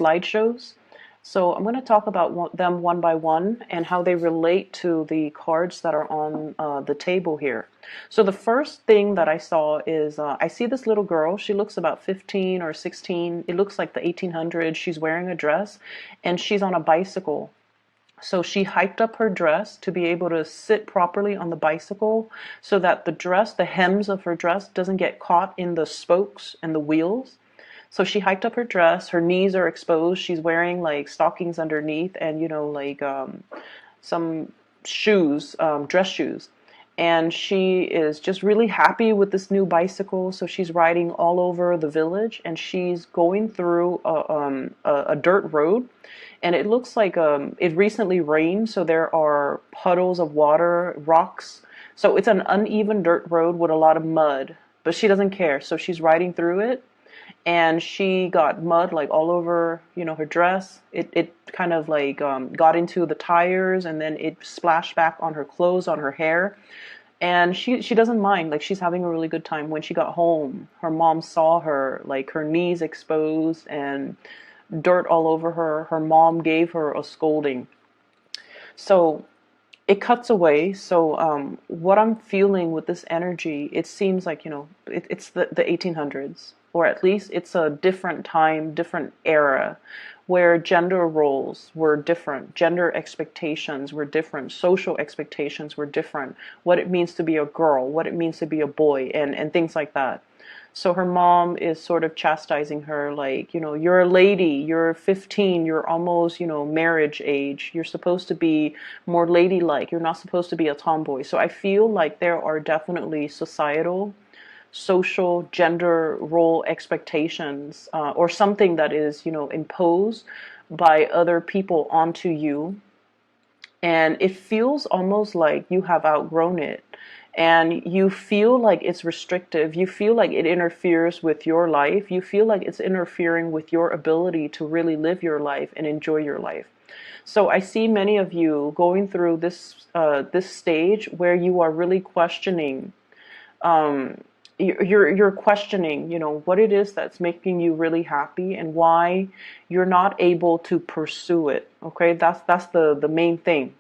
slideshows. So I'm going to talk about them one by one and how they relate to the cards that are on the table here. So the first thing that I saw is I see this little girl. She looks about 15 or 16. It looks like the 1800s. She's wearing a dress and she's on a bicycle. So she hiked up her dress to be able to sit properly on the bicycle so that the dress, the hems of her dress, doesn't get caught in the spokes and the wheels. So she hiked up her dress, her knees are exposed, she's wearing like stockings underneath and, like some shoes, dress shoes. And she is just really happy with this new bicycle. So she's riding all over the village and she's going through a dirt road. And it looks like it recently rained, so there are puddles of water, rocks. So it's an uneven dirt road with a lot of mud, but she doesn't care. So she's riding through it and she got mud like all over, her dress. It kind of like got into the tires and then it splashed back on her clothes, on her hair. And she doesn't mind, like she's having a really good time. When she got home, her mom saw her, like her knees exposed and dirt all over her. Her mom gave her a scolding. So it cuts away. So what I'm feeling with this energy, it seems like, it's the 1800s, or at least it's a different time, different era, where gender roles were different, gender expectations were different, social expectations were different, what it means to be a girl, what it means to be a boy, and things like that. So her mom is sort of chastising her, like, you're a lady, you're 15, you're almost, marriage age. You're supposed to be more ladylike. You're not supposed to be a tomboy. So I feel like there are definitely societal, social, gender role expectations, or something that is, imposed by other people onto you. And it feels almost like you have outgrown it. And you feel like it's restrictive. You feel like it interferes with your life. You feel like it's interfering with your ability to really live your life and enjoy your life. So I see many of you going through this stage where you are really questioning. You're questioning, what it is that's making you really happy and why you're not able to pursue it. Okay, that's the main thing.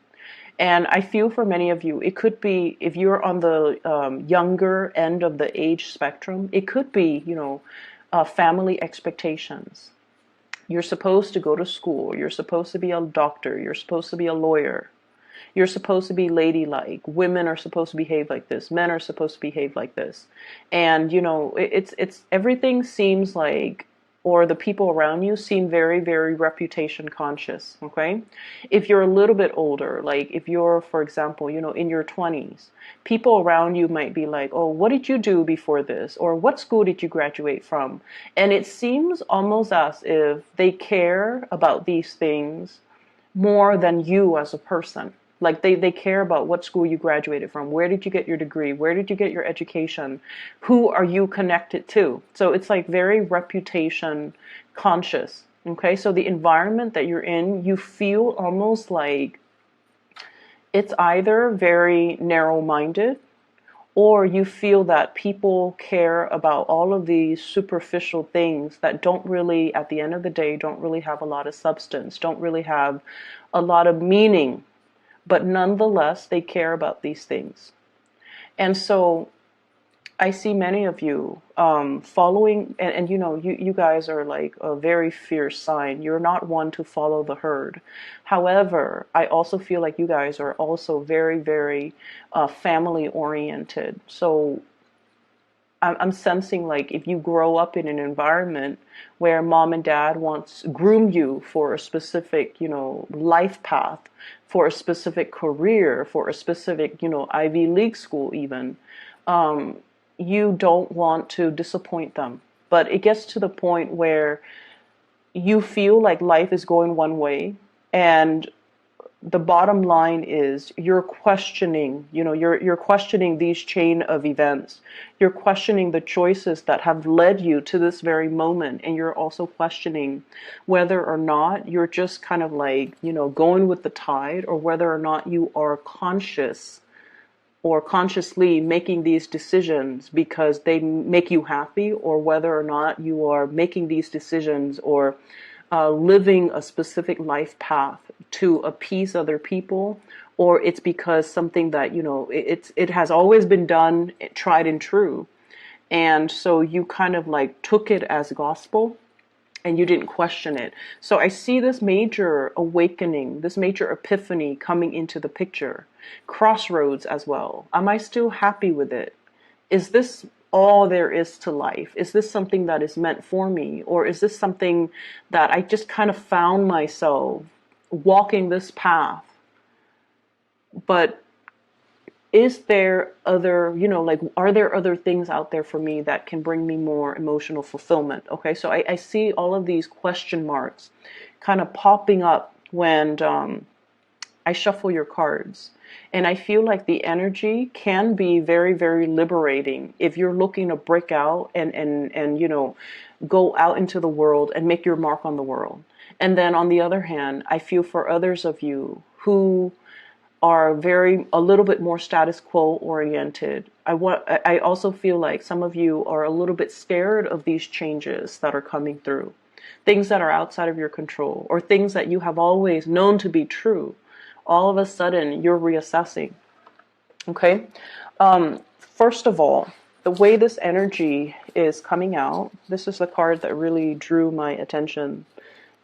And I feel for many of you, it could be, if you're on the younger end of the age spectrum, it could be, family expectations. You're supposed to go to school. You're supposed to be a doctor. You're supposed to be a lawyer. You're supposed to be ladylike. Women are supposed to behave like this. Men are supposed to behave like this. And, it's everything seems like, or the people around you seem very, very reputation conscious, okay? If you're a little bit older, like if you're, for example, in your 20s, people around you might be like, oh, what did you do before this? Or what school did you graduate from? And it seems almost as if they care about these things more than you as a person. Like they care about what school you graduated from. Where did you get your degree? Where did you get your education? Who are you connected to? So it's like very reputation conscious. Okay, so the environment that you're in, you feel almost like it's either very narrow-minded or you feel that people care about all of these superficial things that don't really, at the end of the day, don't really have a lot of substance, don't really have a lot of meaning. But nonetheless, they care about these things. And so I see many of you following, and you guys are like a very fierce sign. You're not one to follow the herd. However, I also feel like you guys are also very, very family oriented. So I'm sensing like if you grow up in an environment where mom and dad wants groom you for a specific, life path, for a specific career, for a specific, Ivy League school even, you don't want to disappoint them. But it gets to the point where you feel like life is going one way and the bottom line is you're questioning, you're questioning these chain of events. You're questioning the choices that have led you to this very moment. And you're also questioning whether or not you're just kind of like, going with the tide, or whether or not you are conscious or consciously making these decisions because they make you happy, or whether or not you are making these decisions or living a specific life path to appease other people, or it's because something that, it has always been done, tried and true. And so you kind of like took it as gospel and you didn't question it. So I see this major awakening, this major epiphany coming into the picture. Crossroads as well. Am I still happy with it? Is this all there is to life? Is this something that is meant for me? Or is this something that I just kind of found myself walking this path? But is there other, like, are there other things out there for me that can bring me more emotional fulfillment? Okay, so I see all of these question marks kind of popping up when I shuffle your cards. And I feel like the energy can be very, very liberating if you're looking to break out and go out into the world and make your mark on the world. And then on the other hand, I feel for others of you who are a little bit more status quo oriented. I also feel like some of you are a little bit scared of these changes that are coming through, things that are outside of your control, or things that you have always known to be true. All of a sudden, you're reassessing. Okay. First of all, the way this energy is coming out, this is the card that really drew my attention.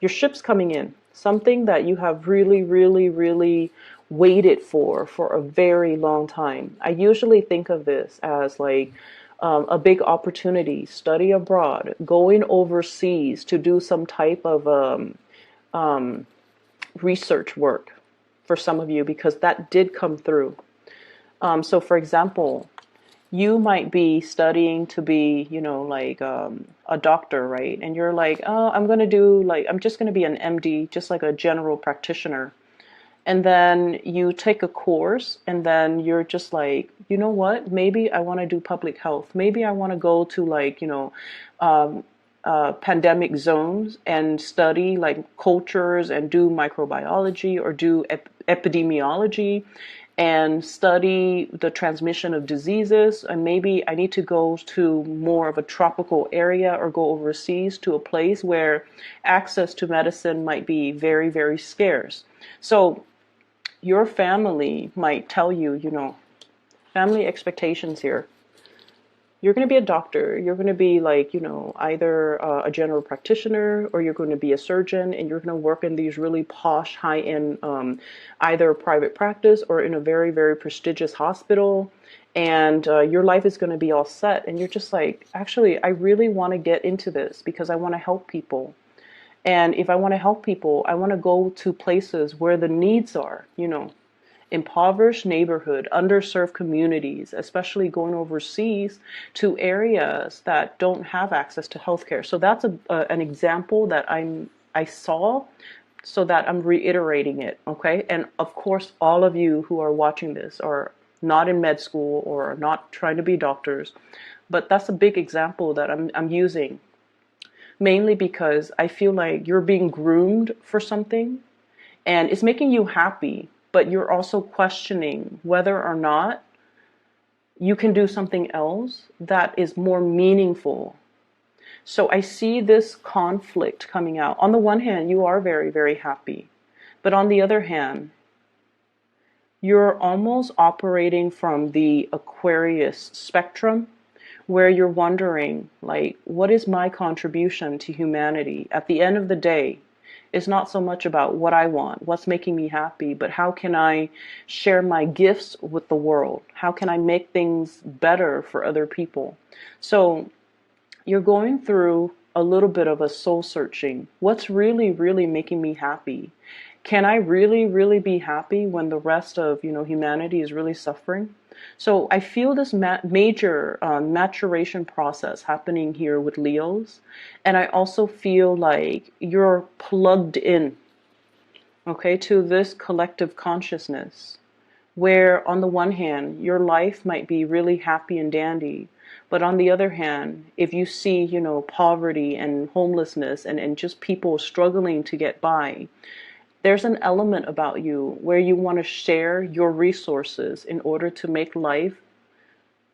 Your ship's coming in, something that you have really, really, really waited for a very long time. I usually think of this as like a big opportunity, study abroad, going overseas to do some type of research work for some of you, because that did come through. So for example, you might be studying to be, a doctor, right? And you're like, oh, I'm just going to be an MD, just like a general practitioner. And then you take a course and then you're just like, you know what? Maybe I want to do public health. Maybe I want to go to pandemic zones and study like cultures and do microbiology or do epidemiology and study the transmission of diseases. And maybe I need to go to more of a tropical area or go overseas to a place where access to medicine might be very, very scarce. So your family might tell you, family expectations here. You're going to be a doctor. You're going to be like, either a general practitioner or you're going to be a surgeon, and you're going to work in these really posh, high-end, either private practice or in a very, very prestigious hospital. And your life is going to be all set. And you're just like, actually, I really want to get into this because I want to help people. And if I want to help people, I want to go to places where the needs are, impoverished neighborhood, underserved communities, especially going overseas to areas that don't have access to healthcare. So that's an example that I saw, so that I'm reiterating it, okay? And of course, all of you who are watching this are not in med school or are not trying to be doctors, but that's a big example that I'm using, mainly because I feel like you're being groomed for something and it's making you happy, but you're also questioning whether or not you can do something else that is more meaningful. So I see this conflict coming out. On the one hand, you are very, very happy. But on the other hand, you're almost operating from the Aquarius spectrum, where you're wondering, like, what is my contribution to humanity? At the end of the day, it's not so much about what I want, what's making me happy, but how can I share my gifts with the world? How can I make things better for other people? So you're going through a little bit of a soul searching. What's really, really making me happy? Can I really, really be happy when the rest of, humanity is really suffering? So I feel this major maturation process happening here with Leos. And I also feel like you're plugged in, okay, to this collective consciousness, where on the one hand, your life might be really happy and dandy. But on the other hand, if you see, poverty and homelessness and just people struggling to get by, there's an element about you where you want to share your resources in order to make life,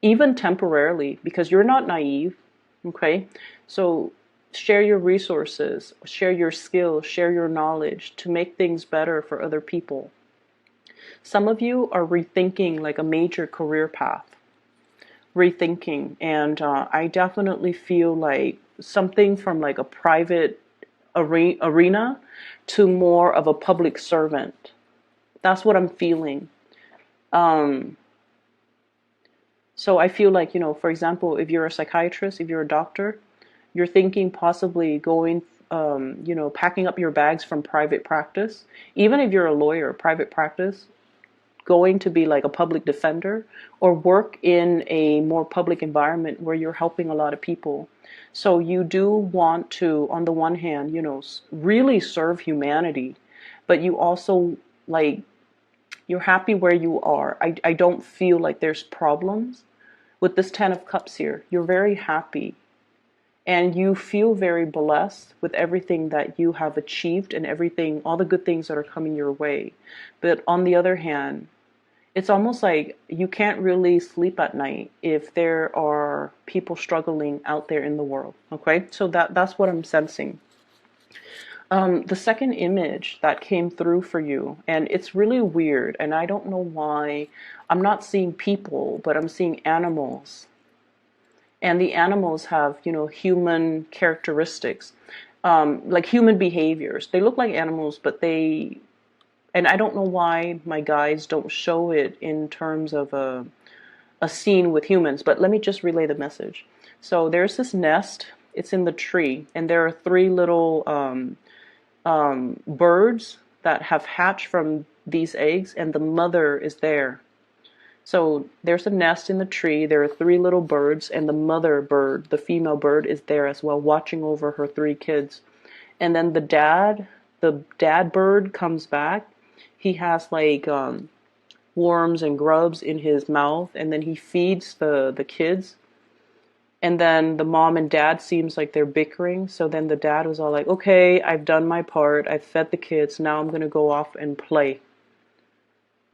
even temporarily, because you're not naive, okay? So Share your resources, share your skills, share your knowledge to make things better for other people. Some of you are rethinking like a major career path, rethinking, and I definitely feel like something from like a private arena to more of a public servant. That's what I'm feeling. Um, so I feel like, for example, if you're a psychiatrist, if you're a doctor, you're thinking possibly going, packing up your bags from private practice. Even if you're a lawyer, private practice, going to be like a public defender or work in a more public environment where you're helping a lot of people. So you do want to, on the one hand, really serve humanity, but you also like, you're happy where you are. I don't feel like there's problems with this 10 of Cups here. You're very happy and you feel very blessed with everything that you have achieved and everything, all the good things that are coming your way. But on the other hand, it's almost like you can't really sleep at night if there are people struggling out there in the world. Okay, so that's what I'm sensing. The second image that came through for you, and it's really weird, and I don't know why. I'm not seeing people, but I'm seeing animals. And the animals have, human characteristics, like human behaviors. They look like animals, but and I don't know why my guides don't show it in terms of a scene with humans, but let me just relay the message. So there's this nest, it's in the tree, and there are three little birds that have hatched from these eggs, and the mother is there. So there's a nest in the tree, there are three little birds, and the mother bird, the female bird, is there as well, watching over her three kids. And then the dad bird comes back. He has like worms and grubs in his mouth, and then he feeds the kids. And then the mom and dad seems like they're bickering. So then the dad was all like, okay, I've done my part. I've fed the kids. Now I'm going to go off and play.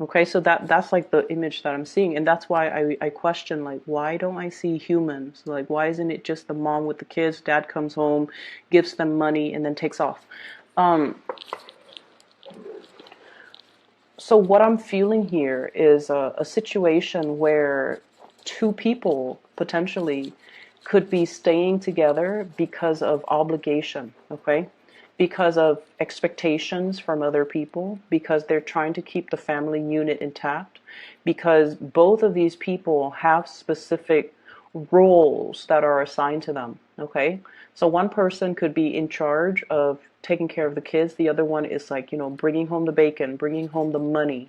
Okay, so that's like the image that I'm seeing. And that's why I question, like, why don't I see humans? Like, why isn't it just the mom with the kids? Dad comes home, gives them money, and then takes off. So what I'm feeling here is a situation where two people potentially could be staying together because of obligation, okay? Because of expectations from other people, because they're trying to keep the family unit intact, because both of these people have specific roles that are assigned to them, okay? So one person could be in charge of taking care of the kids, the other one is like, bringing home the bacon, bringing home the money.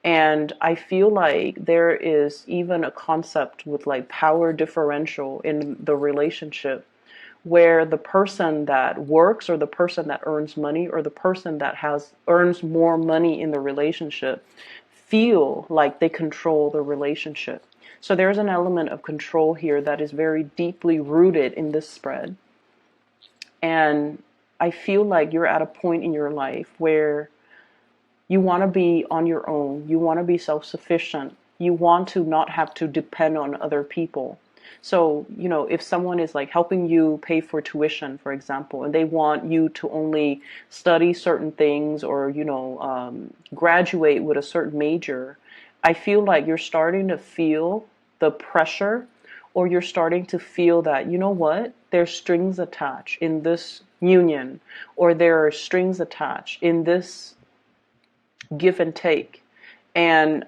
And I feel like there is even a concept with like power differential in the relationship where the person that works or the person that earns money or the person that earns more money in the relationship feel like they control the relationship. So there's an element of control here that is very deeply rooted in this spread. And I feel like you're at a point in your life where you want to be on your own. You want to be self-sufficient. You want to not have to depend on other people. So, if someone is like helping you pay for tuition, for example, and they want you to only study certain things or, graduate with a certain major, I feel like you're starting to feel the pressure, or you're starting to feel that, you know what, there's strings attached in this union, or there are strings attached in this give and take. And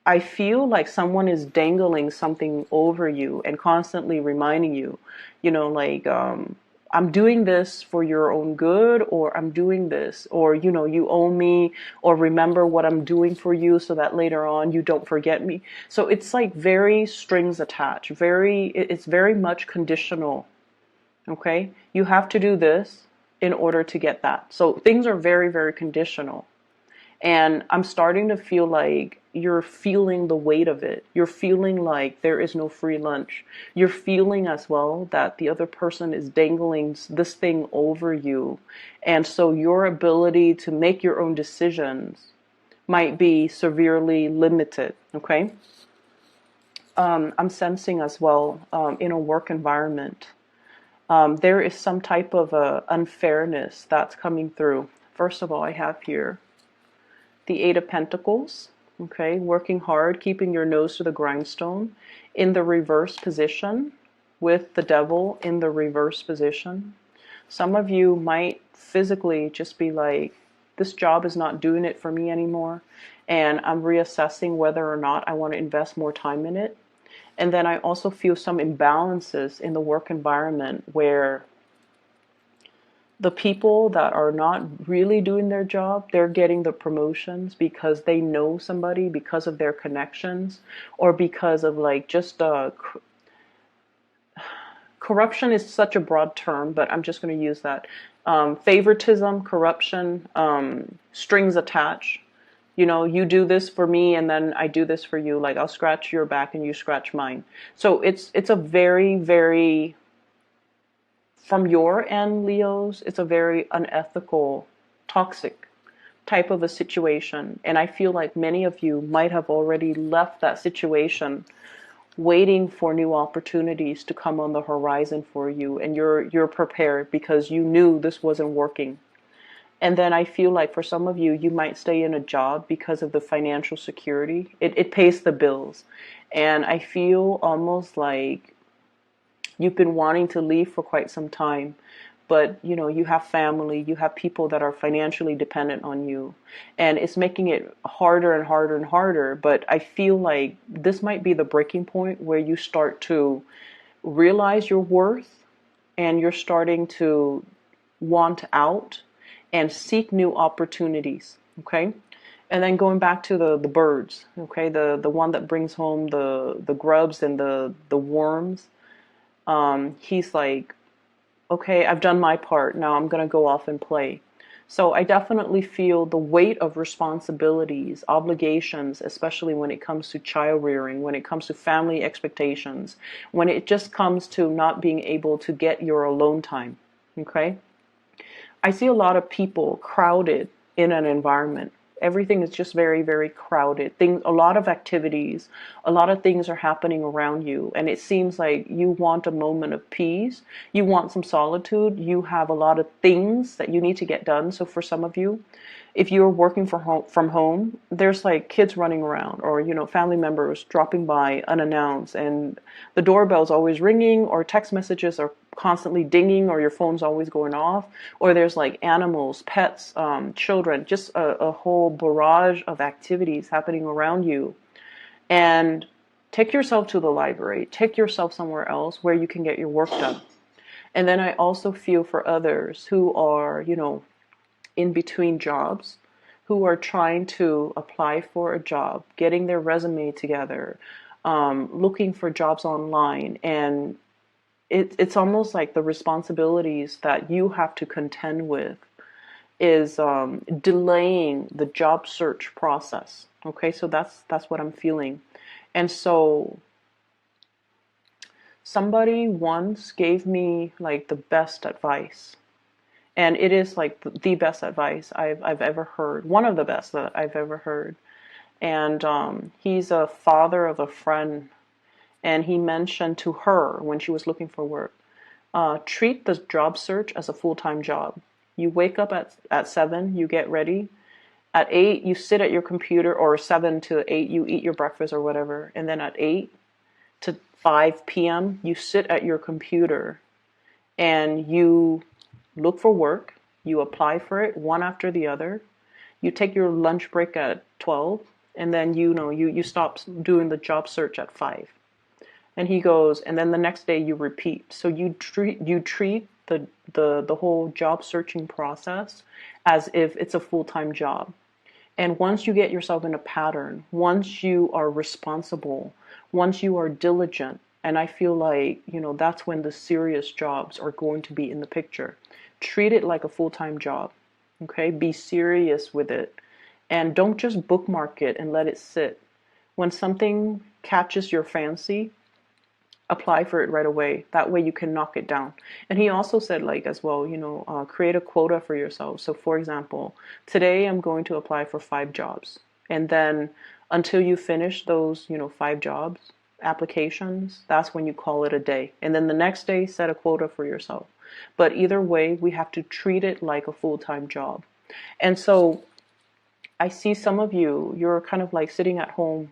I feel like someone is dangling something over you and constantly reminding you, I'm doing this for your own good, or I'm doing this, or, you owe me, or remember what I'm doing for you so that later on you don't forget me. So it's like very strings attached, it's very much conditional. Okay. You have to do this in order to get that. So things are very, very conditional. And I'm starting to feel like you're feeling the weight of it. You're feeling like there is no free lunch. You're feeling as well that the other person is dangling this thing over you. And so your ability to make your own decisions might be severely limited. Okay. I'm sensing as well in a work environment. There is some type of unfairness that's coming through. First of all, I have here the Eight of Pentacles, okay, working hard, keeping your nose to the grindstone in the reverse position with the Devil in the reverse position. Some of you might physically just be like, this job is not doing it for me anymore, and I'm reassessing whether or not I want to invest more time in it. And then I also feel some imbalances in the work environment where the people that are not really doing their job, they're getting the promotions because they know somebody, because of their connections, or because of like just corruption is such a broad term, but I'm just going to use that. Favoritism, corruption, strings attached. You know, you do this for me and then I do this for you. Like I'll scratch your back and you scratch mine. So it's a very, very, from your end, Leos, it's a very unethical, toxic type of a situation. And I feel like many of you might have already left that situation waiting for new opportunities to come on the horizon for you, and you're prepared because you knew this wasn't working. And then I feel like for some of you, you might stay in a job because of the financial security. It pays the bills. And I feel almost like you've been wanting to leave for quite some time, but you know, you have family, you have people that are financially dependent on you, and it's making it harder and harder and harder. But I feel like this might be the breaking point where you start to realize your worth and you're starting to want out and seek new opportunities. Okay. And then going back to the birds, okay, the one that brings home the grubs and the worms. He's like, okay, I've done my part. Now I'm going to go off and play. So I definitely feel the weight of responsibilities, obligations, especially when it comes to child rearing, when it comes to family expectations, when it just comes to not being able to get your alone time. Okay? I see a lot of people crowded in an environment. Everything is just very, very crowded. A lot of activities, a lot of things are happening around you, and it seems like you want a moment of peace. You want some solitude. You have a lot of things that you need to get done. So for some of you, if you're working from home, there's like kids running around, or you know, family members dropping by unannounced, and the doorbell's always ringing, or text messages are constantly dinging, or your phone's always going off, or there's like animals, pets, children, just a whole barrage of activities happening around you. And take yourself to the library, take yourself somewhere else where you can get your work done. And then I also feel for others who are, you know, in between jobs, who are trying to apply for a job, getting their resume together, looking for jobs online, and it's almost like the responsibilities that you have to contend with is delaying the job search process. Okay, so that's what I'm feeling. And so somebody once gave me like the best advice, and it is like the best advice I've ever heard, one of the best that I've ever heard. And he's a father of a friend, and he mentioned to her when she was looking for work, treat the job search as a full-time job. You wake up at 7, you get ready. At 8, you sit at your computer, or 7 to 8, you eat your breakfast or whatever. And then at 8 to 5 p.m., you sit at your computer and you look for work. You apply for it one after the other. You take your lunch break at 12, and then you stop doing the job search at 5. And he goes, and then the next day you repeat. So you treat the whole job searching process as if it's a full-time job. And once you get yourself in a pattern, once you are responsible, once you are diligent, and I feel like, you know, that's when the serious jobs are going to be in the picture. Treat it like a full-time job. Okay? Be serious with it. And don't just bookmark it and let it sit. When something catches your fancy, apply for it right away. That way you can knock it down. And he also said, like, as well, you know, create a quota for yourself. So for example, today I'm going to apply for 5 jobs. And then until you finish those, you know, 5 jobs, applications, that's when you call it a day. And then the next day, set a quota for yourself. But either way, we have to treat it like a full-time job. And so I see some of you, you're kind of like sitting at home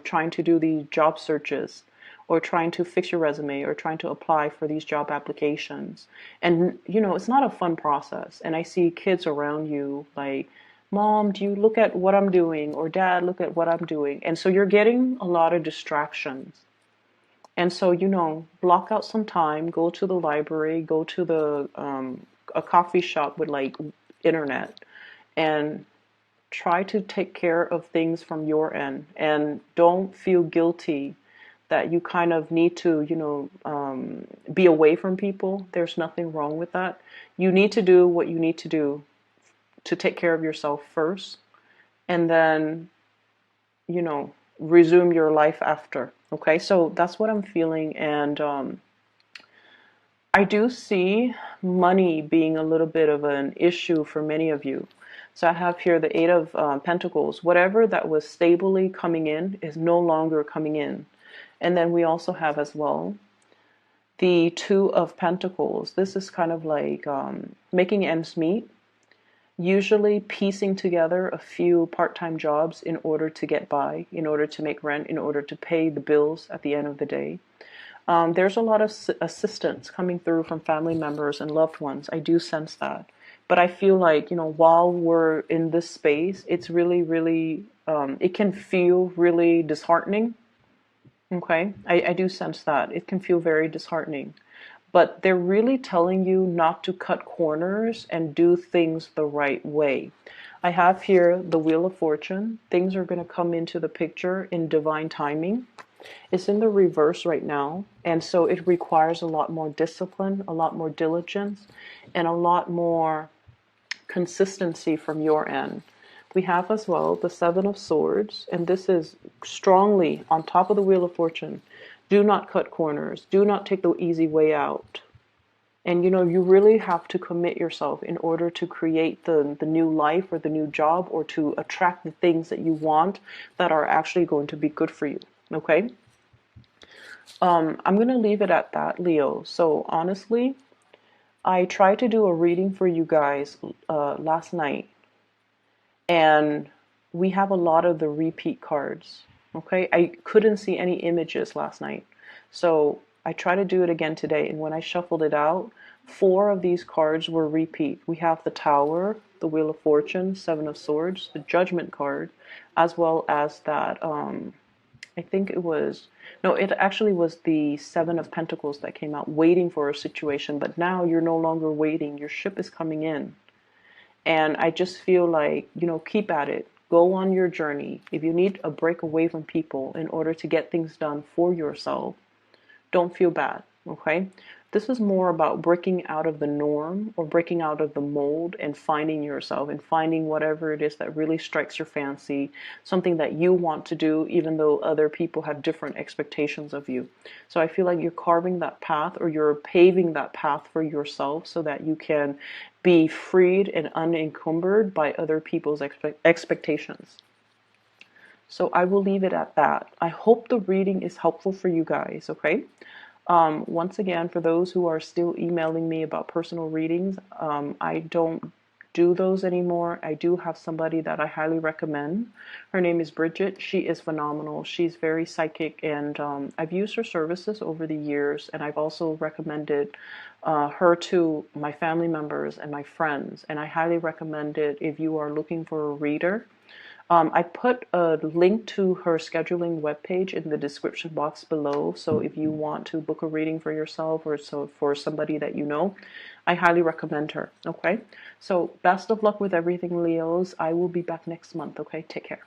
trying to do these job searches or trying to fix your resume or trying to apply for these job applications. And, it's not a fun process. And I see kids around you like, Mom, do you look at what I'm doing? Or Dad, look at what I'm doing. And so you're getting a lot of distractions. And so, block out some time, go to the library, go to a coffee shop with like internet, and try to take care of things from your end, and don't feel guilty that you kind of need to, be away from people. There's nothing wrong with that. You need to do what you need to do to take care of yourself first, and then, resume your life after. Okay, so that's what I'm feeling, and I do see money being a little bit of an issue for many of you. So I have here the Eight of Pentacles. Whatever that was stably coming in is no longer coming in. And then we also have as well the Two of Pentacles. This is kind of like making ends meet. Usually piecing together a few part-time jobs in order to get by, in order to make rent, in order to pay the bills at the end of the day. There's a lot of assistance coming through from family members and loved ones. I do sense that. But I feel like, while we're in this space, it's really, really, it can feel really disheartening. Okay? I do sense that. It can feel very disheartening. But they're really telling you not to cut corners and do things the right way. I have here the Wheel of Fortune. Things are going to come into the picture in divine timing. It's in the reverse right now, and so it requires a lot more discipline, a lot more diligence, and a lot more consistency from your end. We have as well the Seven of Swords, and this is strongly on top of the Wheel of Fortune. Do not cut corners. Do not take the easy way out. And you really have to commit yourself in order to create the new life or the new job, or to attract the things that you want that are actually going to be good for you. Okay? I'm going to leave it at that, Leo. So honestly, I tried to do a reading for you guys last night, and we have a lot of the repeat cards. Okay, I couldn't see any images last night, so I tried to do it again today, and when I shuffled it out, 4 of these cards were repeat. We have the Tower, the Wheel of Fortune, Seven of Swords, the Judgment card, as well as that, I think it was, no, it actually was the Seven of Pentacles that came out, waiting for a situation, but now you're no longer waiting. Your ship is coming in. And I just feel like, keep at it. Go on your journey. If you need a break away from people in order to get things done for yourself, don't feel bad, okay? This is more about breaking out of the norm or breaking out of the mold and finding yourself and finding whatever it is that really strikes your fancy, something that you want to do even though other people have different expectations of you. So I feel like you're carving that path, or you're paving that path for yourself so that you can be freed and unencumbered by other people's expectations. So I will leave it at that. I hope the reading is helpful for you guys, okay? Once again, for those who are still emailing me about personal readings, I don't do those anymore. I do have somebody that I highly recommend. Her name is Bridget. She is phenomenal. She's very psychic, and I've used her services over the years, and I've also recommended her to my family members and my friends, and I highly recommend it if you are looking for a reader. I put a link to her scheduling webpage in the description box below, so if you want to book a reading for yourself or so for somebody that you know, I highly recommend her, okay? So best of luck with everything, Leos. I will be back next month, okay? Take care.